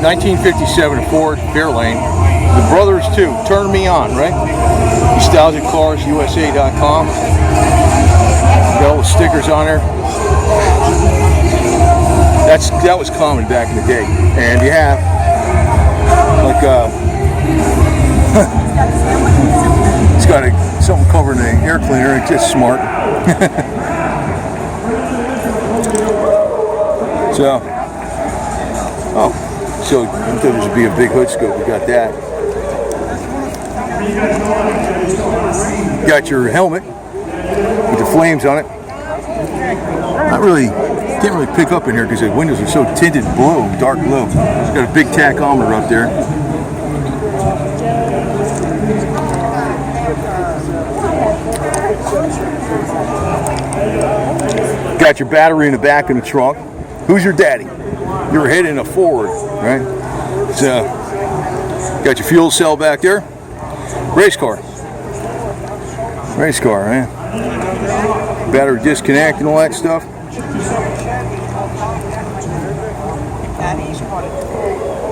1957 Ford Fairlane. The Brothers 2, Turn Me On, right? NostalgicCarsUSA.com. Got all the stickers on there. That was common back in the day. And you have like it's got something covering the air cleaner. It's just smart. So I thought there should be a big hood scope. We got that. Got your helmet with the flames on it. Can't really pick up in here because the windows are so tinted blue, dark blue. It's got a big tachometer up there. Got your battery in the back of the trunk. Who's your daddy? You're heading a Ford, right? So, got your fuel cell back there. Race car, man. Battery disconnect and all that stuff.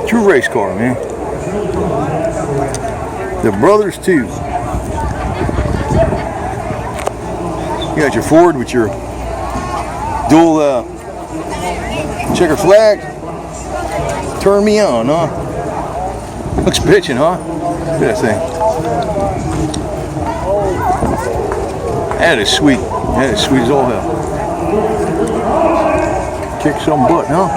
True race car, man. The Brothers 2. You got your Ford with your dual checker flag. Turn me on, huh? Looks bitchin', huh? Look at that thing. That is sweet. That is sweet as all hell. Kick some butt, huh?